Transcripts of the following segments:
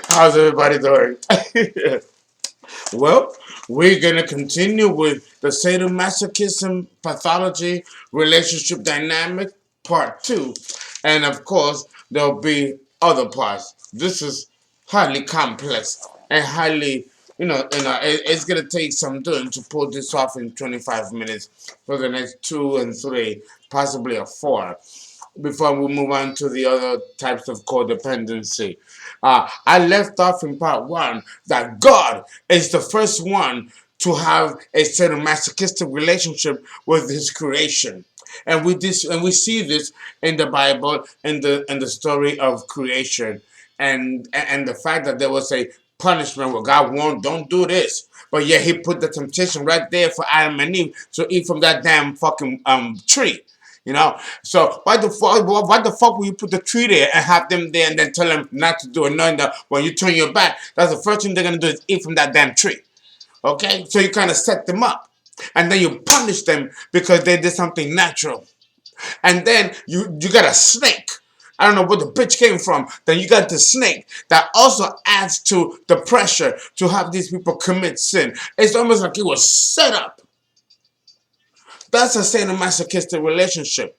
How's everybody doing? Well, we're going to continue with the Sadomasochism pathology relationship dynamic part 2. And of course, there'll be other parts. This is highly complex and highly, it's going to take some doing to pull this off in 25 minutes for the next 2 and 3, possibly a 4, before we move on to the other types of codependency. I left off in part 1 that God is the first one to have a sort of masochistic relationship with his creation. And we see this in the Bible, in the story of creation, and the fact that there was a punishment where God warned, don't do this. But yet he put the temptation right there for Adam and Eve to eat from that damn fucking tree. So why the fuck will you put the tree there and have them there and then tell them not to do it, knowing that when you turn your back, that's the first thing they're gonna do is eat from that damn tree. Okay, so you kind of set them up, and then you punish them because they did something natural, and then you got a snake. I don't know where the bitch came from. Then you got the snake that also adds to the pressure to have these people commit sin. It's almost like it was set up. That's a sadomasochistic relationship.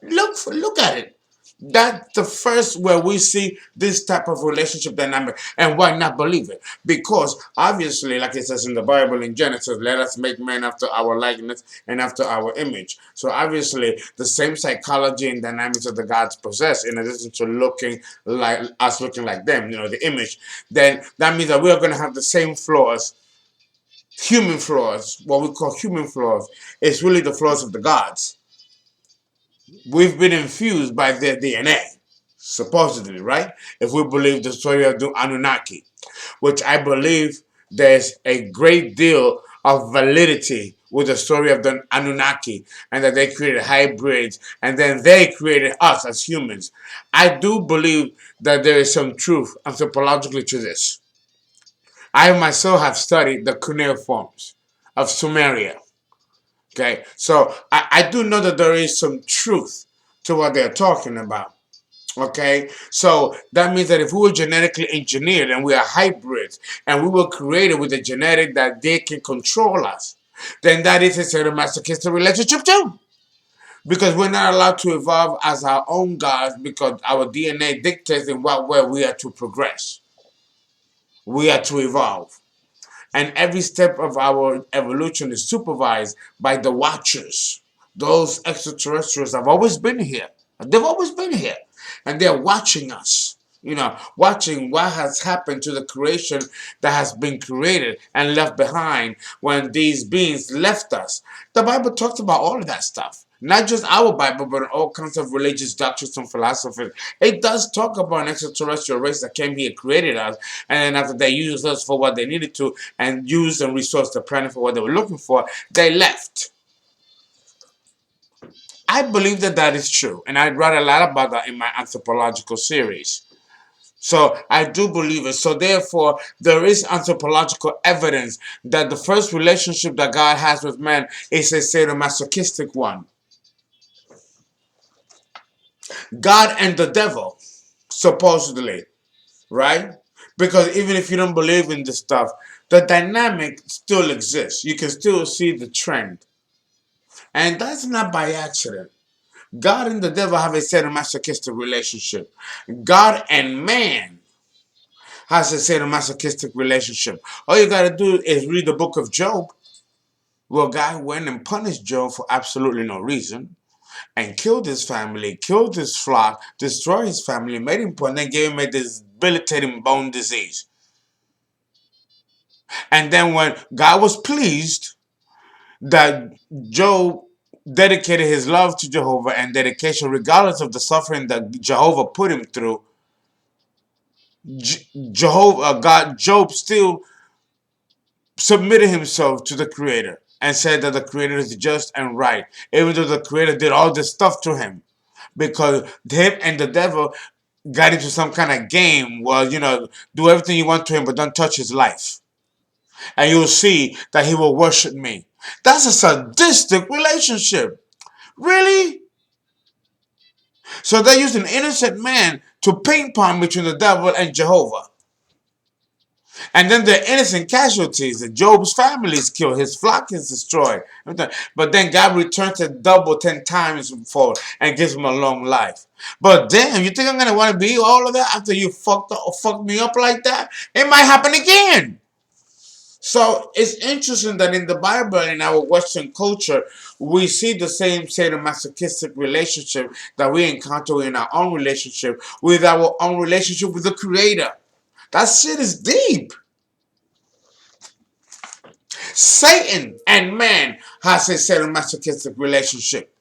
Look at it. That's the first where we see this type of relationship dynamic. And why not believe it? Because obviously, like it says in the Bible in Genesis, let us make man after our likeness and after our image. So obviously, the same psychology and dynamics that the gods possess, in addition to looking like us, looking like them, the image, then that means that we are going to have the same flaws. Human flaws, what we call human flaws, is really the flaws of the gods. We've been infused by their DNA, supposedly, right? If we believe the story of the Anunnaki, which I believe there's a great deal of validity with the story of the Anunnaki, and that they created hybrids and then they created us as humans. I do believe that there is some truth anthropologically to this. I myself have studied the cuneiforms of Sumeria. Okay, so I do know that there is some truth to what they're talking about. Okay, so that means that if we were genetically engineered and we are hybrids and we were created with a genetic that they can control us, then that is a sadomasochistic relationship too. Because we're not allowed to evolve as our own gods because our DNA dictates in what way we are to progress. We are to evolve. And every step of our evolution is supervised by the watchers. Those extraterrestrials have always been here. They've always been here. And they're watching us. Watching what has happened to the creation that has been created and left behind when these beings left us. The Bible talks about all of that stuff. Not just our Bible, but all kinds of religious doctrines and philosophies. It does talk about an extraterrestrial race that came here, created us, and then after they used us for what they needed to, and used and resourced the planet for what they were looking for, they left. I believe that that is true, and I write a lot about that in my anthropological series. So I do believe it. So therefore, there is anthropological evidence that the first relationship that God has with man is a sadomasochistic one. God and the devil, supposedly, right? Because even if you don't believe in this stuff, the dynamic still exists. You can still see the trend. And that's not by accident. God and the devil have a sadomasochistic relationship. God and man has a sadomasochistic relationship. All you got to do is read the book of Job. Well, God went and punished Job for absolutely no reason and killed his family, killed his flock, destroyed his family, made him poor, and then gave him a debilitating bone disease. And then when God was pleased that Job dedicated his love to Jehovah and dedication, regardless of the suffering that Jehovah put him through, Job still submitted himself to the Creator and said that the Creator is just and right, even though the Creator did all this stuff to him. Because him and the devil got into some kind of game where, do everything you want to him, but don't touch his life. And you'll see that he will worship me. That's a sadistic relationship. Really? So they use an innocent man to ping pong between the devil and Jehovah. And then the innocent casualties, that Job's family is killed, his flock is destroyed. But then God returns it double 10 times for and gives him a long life. But damn, you think I'm gonna want to be all of that after you fucked me up like that? It might happen again. So it's interesting that in the Bible, in our Western culture, we see the same sadomasochistic relationship that we encounter in our own relationship with the Creator. That shit is deep. Satan and man has a sadomasochistic relationship.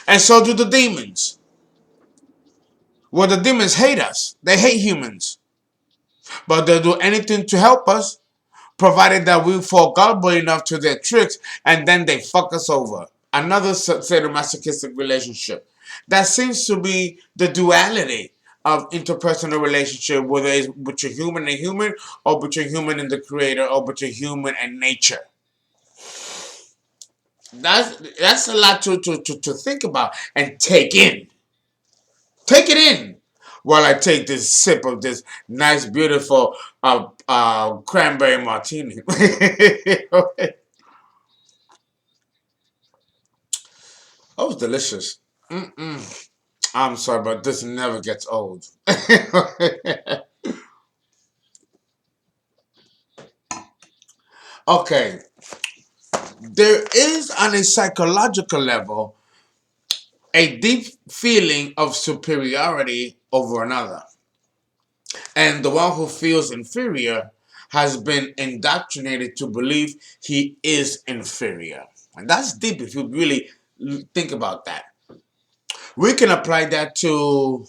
And so do the demons. Well, the demons hate us. They hate humans. But they'll do anything to help us, provided that we fall gullible enough to their tricks, and then they fuck us over. Another sadomasochistic relationship. That seems to be the duality of interpersonal relationship, whether it's between human and human, or between human and the creator, or between human and nature. That's a lot to think about and take in. Take it in while I take this sip of this nice, beautiful cranberry martini. Oh, it's delicious. Mm-mm. I'm sorry, but this never gets old. Okay, there is on a psychological level a deep feeling of superiority over another. And the one who feels inferior has been indoctrinated to believe he is inferior. And that's deep if you really think about that. We can apply that to,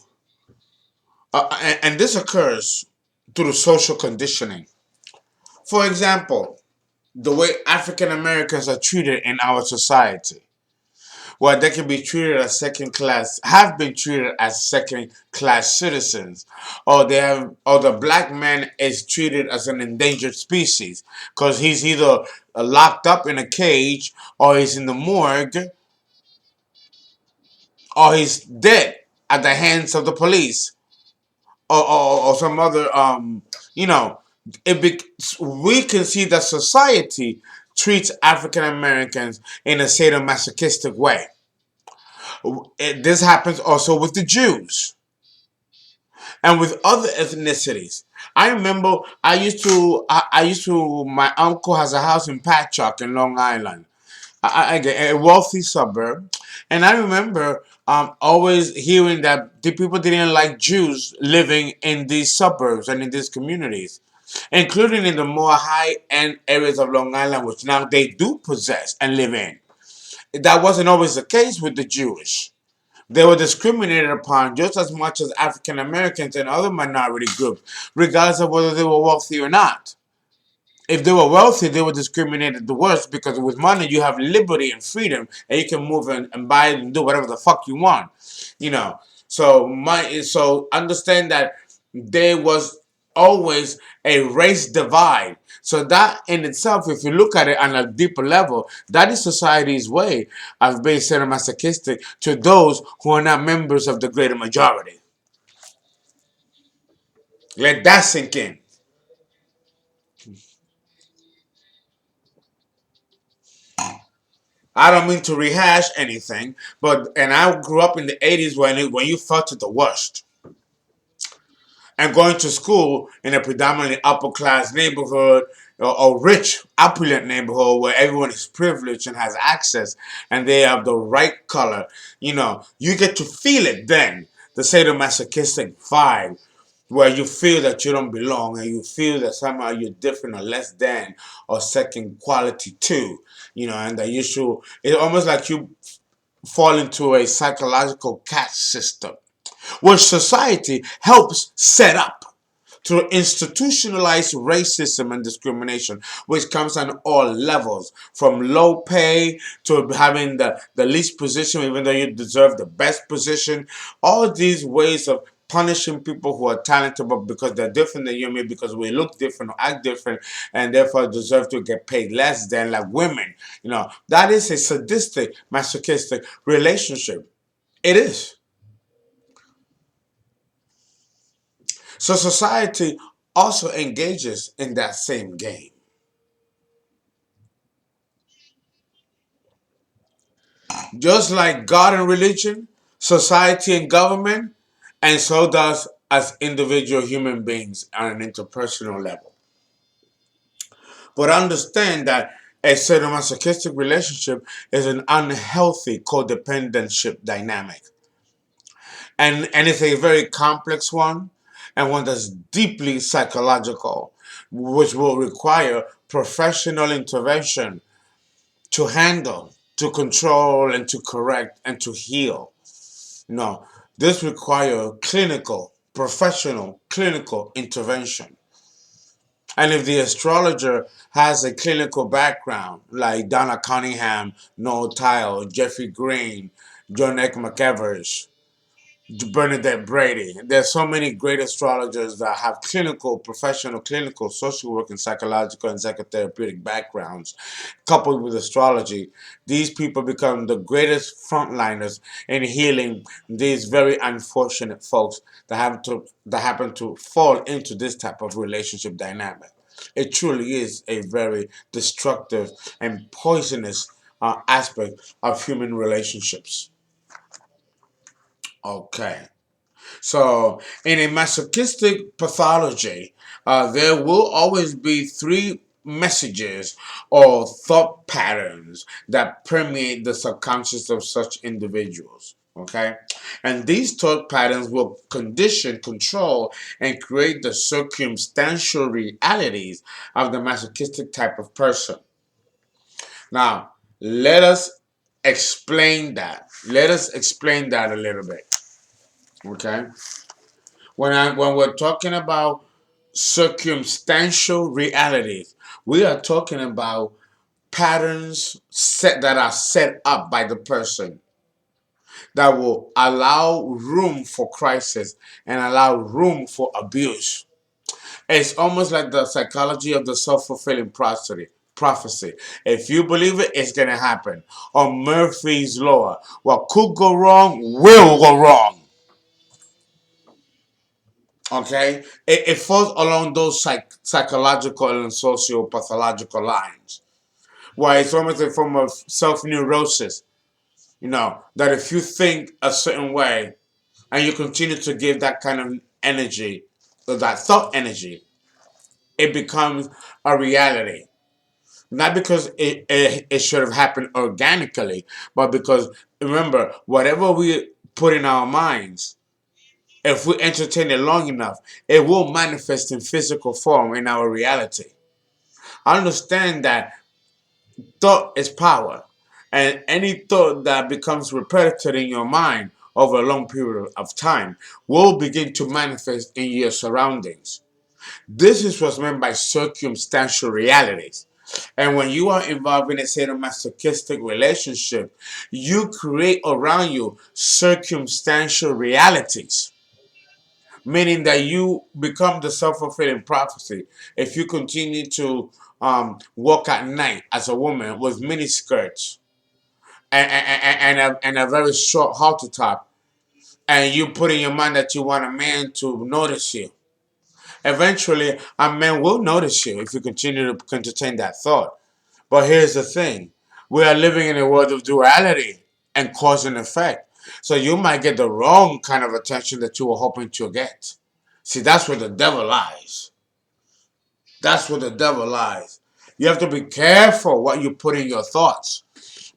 and this occurs through social conditioning. For example, the way African Americans are treated in our society. Well, they can be treated as second class, have been treated as second class citizens, or the black man is treated as an endangered species because he's either locked up in a cage, or he's in the morgue, or he's dead at the hands of the police, or some other, you know, we can see that society treats African Americans in a sadomasochistic way. This happens also with the Jews and with other ethnicities. I remember my uncle has a house in Patchogue in Long Island, a wealthy suburb. And I remember always hearing that the people didn't like Jews living in these suburbs and in these communities, including in the more high-end areas of Long Island, which now they do possess and live in. That wasn't always the case with the Jewish. They were discriminated upon just as much as African Americans and other minority groups, regardless of whether they were wealthy or not. If they were wealthy, they were discriminated the worst because with money you have liberty and freedom, and you can move and buy and do whatever the fuck you want, you know. So understand that there was always a race divide. So that in itself, if you look at it on a deeper level, that is society's way of being sadomasochistic to those who are not members of the greater majority. Let that sink in. I don't mean to rehash anything, but and I grew up in the 80s when you felt it the worst. And going to school in a predominantly upper class neighborhood, or rich, opulent neighborhood where everyone is privileged and has access and they have the right color, you know, you get to feel it then. The sadomasochistic vibe where you feel that you don't belong and you feel that somehow you're different or less than or second quality too, you know, and that you should, it's almost like you fall into a psychological caste system, which society helps set up to institutionalize racism and discrimination, which comes on all levels, from low pay to having the least position, even though you deserve the best position. All these ways of punishing people who are talented, but because they're different than you, maybe because we look different or act different, and therefore deserve to get paid less than like women. That is a sadistic, masochistic relationship. It is. So society also engages in that same game. Just like God and religion, society and government, and so does as individual human beings on an interpersonal level. But understand that a sadomasochistic relationship is an unhealthy codependentship dynamic. And it's a very complex one, and one that's deeply psychological, which will require professional intervention to handle, to control, and to correct, and to heal. No, this requires clinical, professional, clinical intervention. And if the astrologer has a clinical background, like Donna Cunningham, Noel Tile, Jeffrey Green, John Ek McEvers, Bernadette Brady. There's so many great astrologers that have clinical, professional, clinical, social work, and psychological and psychotherapeutic backgrounds, coupled with astrology. These people become the greatest frontliners in healing these very unfortunate folks that happen to fall into this type of relationship dynamic. It truly is a very destructive and poisonous aspect of human relationships. Okay. So, in a masochistic pathology, there will always be three messages or thought patterns that permeate the subconscious of such individuals. Okay? And these thought patterns will condition, control, and create the circumstantial realities of the masochistic type of person. Now, let us explain that. Let us explain that a little bit. Okay? When we're talking about circumstantial realities, we are talking about patterns that are set up by the person that will allow room for crisis and allow room for abuse. It's almost like the psychology of the self-fulfilling prophecy. If you believe it, it's gonna happen. Or Murphy's law. What could go wrong will go wrong. Okay, it falls along those psychological and socio-pathological lines, where it's almost a form of self-neurosis. That if you think a certain way and you continue to give that kind of energy, or that thought energy, it becomes a reality. Not because it should have happened organically, but because, remember, whatever we put in our minds, if we entertain it long enough, it will manifest in physical form in our reality. Understand that thought is power, and any thought that becomes repetitive in your mind over a long period of time will begin to manifest in your surroundings. This is what's meant by circumstantial realities. And when you are involved in a sadomasochistic relationship, you create around you circumstantial realities, meaning that you become the self-fulfilling prophecy if you continue to walk at night as a woman with mini skirts and a very short halter top, and you put in your mind that you want a man to notice you. Eventually, a man will notice you if you continue to entertain that thought. But here's the thing. We are living in a world of duality and cause and effect. So you might get the wrong kind of attention that you were hoping to get. See, that's where the devil lies. That's where the devil lies. You have to be careful what you put in your thoughts,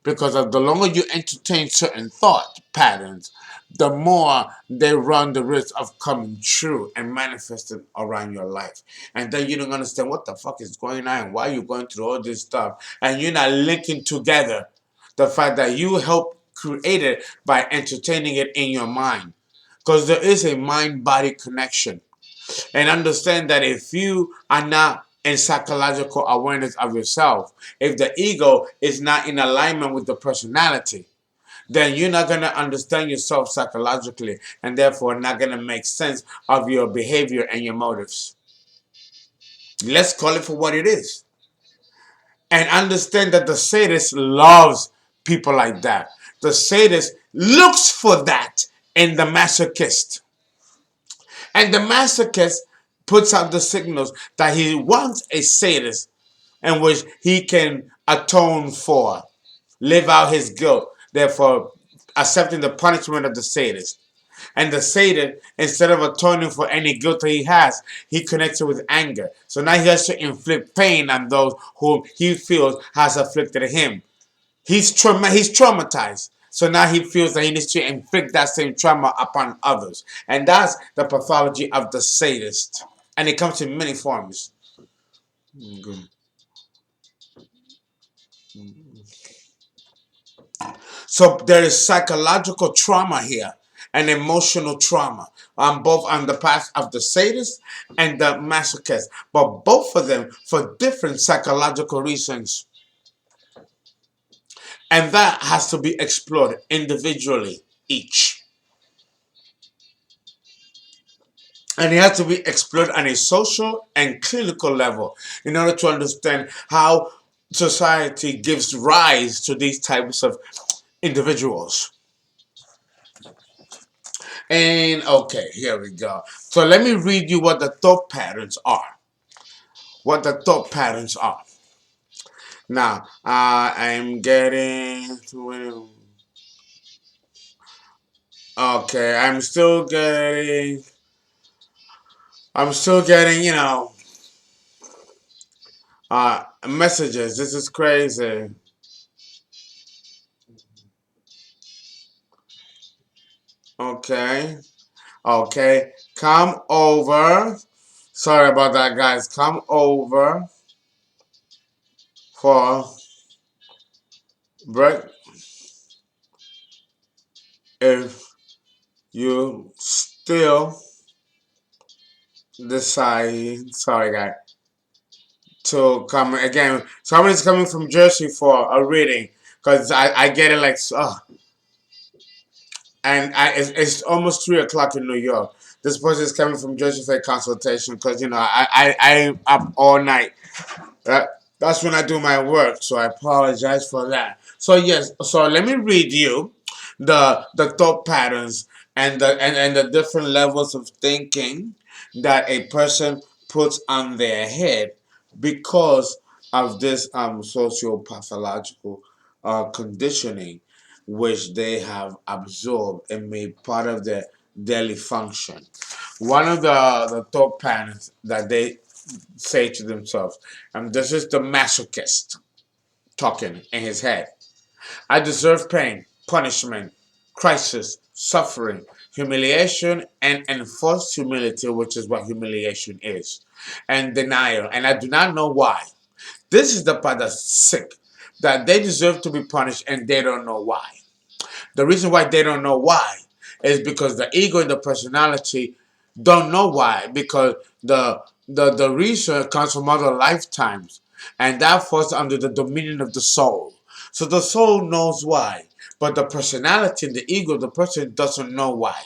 because the longer you entertain certain thought patterns, the more they run the risk of coming true and manifesting around your life. And then you don't understand what the fuck is going on and why you're going through all this stuff. And you're not linking together the fact that you helped create it by entertaining it in your mind. Because there is a mind-body connection. And understand that if you are not in psychological awareness of yourself, if the ego is not in alignment with the personality, then you're not going to understand yourself psychologically, and therefore not going to make sense of your behavior and your motives. Let's call it for what it is. And understand that the sadist loves people like that. The sadist looks for that in the masochist. And the masochist puts out the signals that he wants a sadist in which he can atone for, live out his guilt, therefore accepting the punishment of the sadist. And the sadist, instead of atoning for any guilt that he has, he connects it with anger. So now he has to inflict pain on those whom he feels has afflicted him. He's traumatized. So now he feels that he needs to inflict that same trauma upon others. And that's the pathology of the sadist. And it comes in many forms. So there is psychological trauma here and emotional trauma on both on the path of the sadist and the masochist. But both of them for different psychological reasons. And that has to be explored individually, each. And it has to be explored on a social and clinical level in order to understand how society gives rise to these types of individuals. And okay, here we go. So let me read you what the thought patterns are. What the thought patterns are. Now, I'm getting to. Okay, I'm still getting, messages. This is crazy. Okay. Okay. Come over. Sorry about that, guys. Come over for break if you still decide. Sorry, guys. To come again. Somebody's coming from Jersey for a reading because I get it like, and it's almost 3 o'clock in New York. This person is coming from Jersey for a consultation because I'm up all night. That's when I do my work, so I apologize for that. So yes, so let me read you the thought patterns and the different levels of thinking that a person puts on their head because of this sociopathological conditioning which they have absorbed and made part of their daily function. One of the thought patterns that they say to themselves, and this is the masochist talking in his head. I deserve pain, punishment, crisis, suffering, humiliation, and enforced humility, which is what humiliation is, and denial. And I do not know why. This is the part that's sick, that they deserve to be punished and they don't know why. The reason why they don't know why is because the ego and the personality don't know why, because the research comes from other lifetimes, and that falls under the dominion of the soul. So the soul knows why, but the personality and the ego, the person doesn't know why.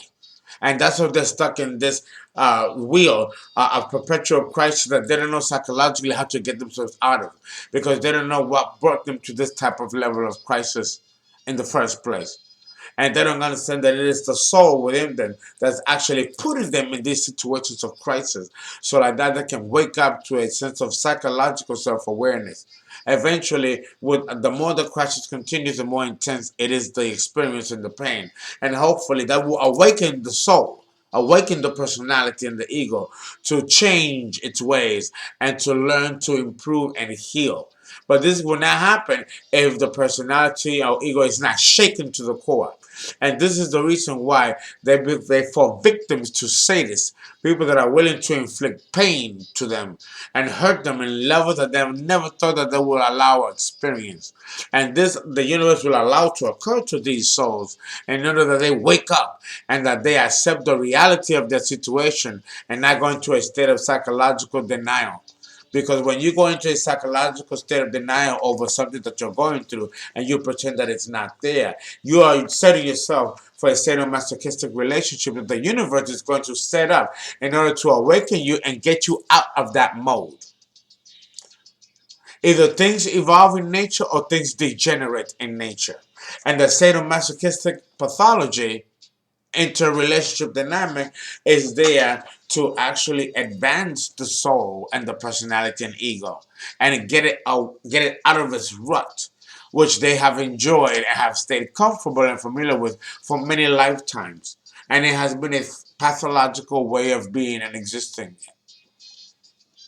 And that's why they're stuck in this wheel of perpetual crisis that they don't know psychologically how to get themselves out of, because they don't know what brought them to this type of level of crisis in the first place. And they don't understand that it is the soul within them that's actually putting them in these situations of crisis, so like that they can wake up to a sense of psychological self-awareness. Eventually, with the more the crisis continues, the more intense it is, the experience and the pain, and hopefully that will awaken the soul, awaken the personality and the ego to change its ways and to learn to improve and heal. But this will not happen if the personality or ego is not shaken to the core. And this is the reason why they fall victims to sadists, people that are willing to inflict pain to them and hurt them in levels that they have never thought that they will allow or experience. And this, the universe will allow to occur to these souls in order that they wake up and that they accept the reality of their situation and not go into a state of psychological denial. Because when you go into a psychological state of denial over something that you're going through and you pretend that it's not there, you are setting yourself for a sadomasochistic relationship that the universe is going to set up in order to awaken you and get you out of that mode. Either things evolve in nature or things degenerate in nature. And the sadomasochistic pathology interrelationship dynamic is there to actually advance the soul and the personality and ego and get it out of its rut, which they have enjoyed and have stayed comfortable and familiar with for many lifetimes. And it has been a pathological way of being and existing.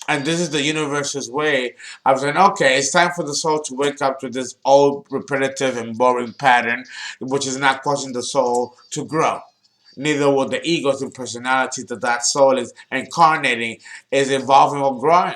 And this is the universe's way of saying, okay, it's time for the soul to wake up to this old, repetitive, and boring pattern, which is not causing the soul to grow. Neither will the egos and personality that that soul is incarnating is evolving or growing.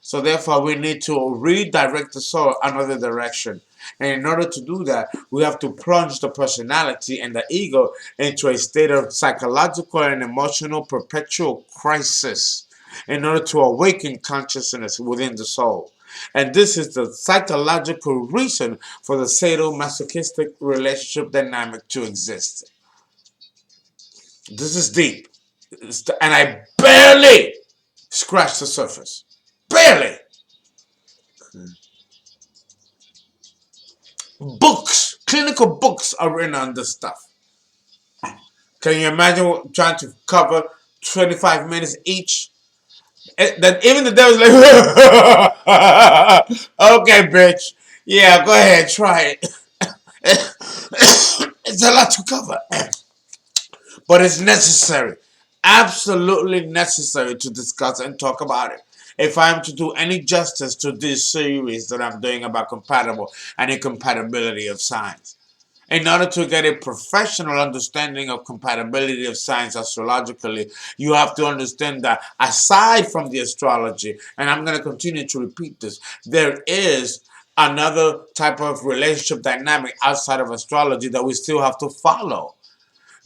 So therefore, we need to redirect the soul another direction. And in order to do that, we have to plunge the personality and the ego into a state of psychological and emotional perpetual crisis in order to awaken consciousness within the soul. And this is the psychological reason for the sadomasochistic relationship dynamic to exist. This is deep. And I barely scratched the surface. Barely. Books, clinical books are written on this stuff. Can you imagine trying to cover 25 minutes each? That even the devil's like, okay, bitch. Yeah, go ahead, try it. It's a lot to cover. But it's necessary. Absolutely necessary to discuss and talk about it. If I am to do any justice to this series that I'm doing about compatible and incompatibility of signs. In order to get a professional understanding of compatibility of signs astrologically, you have to understand that aside from the astrology, and I'm going to continue to repeat this, there is another type of relationship dynamic outside of astrology that we still have to follow,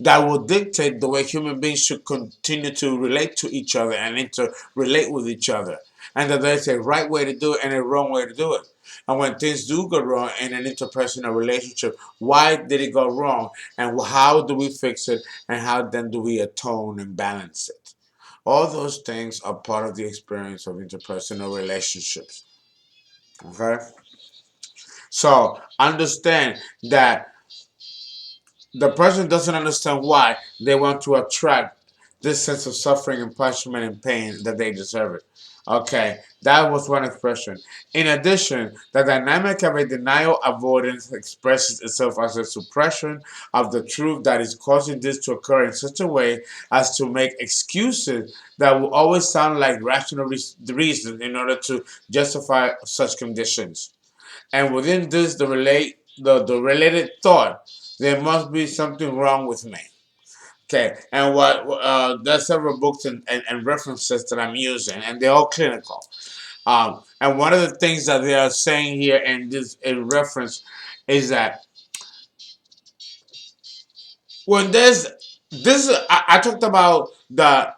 that will dictate the way human beings should continue to relate to each other and interrelate with each other. And that there's a right way to do it and a wrong way to do it. And when things do go wrong in an interpersonal relationship, why did it go wrong? And how do we fix it? And how then do we atone and balance it? All those things are part of the experience of interpersonal relationships. Okay? So understand that the person doesn't understand why they want to attract this sense of suffering and punishment and pain that they deserve it. Okay, that was one expression. In addition, the dynamic of a denial avoidance expresses itself as a suppression of the truth that is causing this to occur in such a way as to make excuses that will always sound like rational reasons in order to justify such conditions. And within this, the related thought, there must be something wrong with me. Okay, and there's several books and references that I'm using, and they're all clinical. And one of the things that they are saying here in this in reference is that when there's this, I talked about the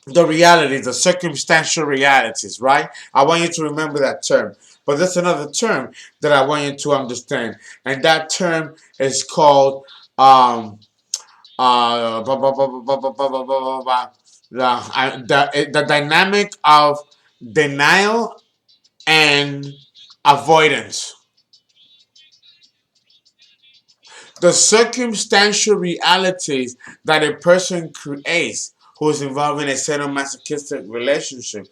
realities, the circumstantial realities, right? I want you to remember that term. But there's another term that I want you to understand, and that term is called the dynamic of denial and avoidance. The circumstantial realities that a person creates who is involved in a sadomasochistic relationship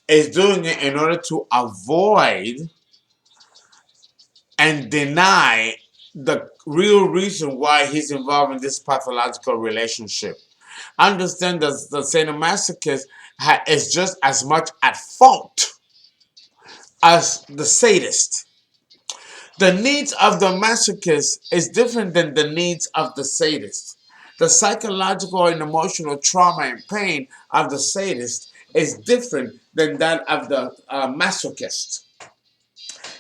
is doing it in order to avoid and deny the real reason why he's involved in this pathological relationship. Understand that the sadomasochist is just as much at fault as the sadist. The needs of the masochist is different than the needs of the sadist. The psychological and emotional trauma and pain of the sadist is different than that of the masochist.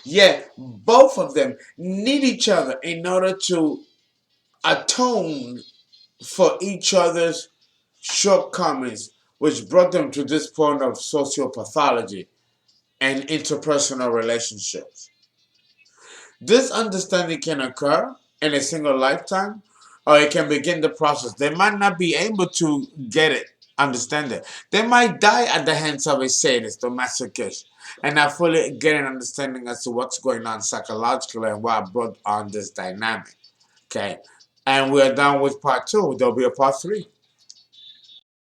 Yet both of them need each other in order to atone for each other's shortcomings which brought them to this point of sociopathology and interpersonal relationships. This understanding can occur in a single lifetime, or it can begin the process. They might not be able to get it, understand it. They might die at the hands of a sadist or masochist and not fully get an understanding as to what's going on psychologically and what brought on this dynamic. Okay. And we're done with part two. There'll be a part three.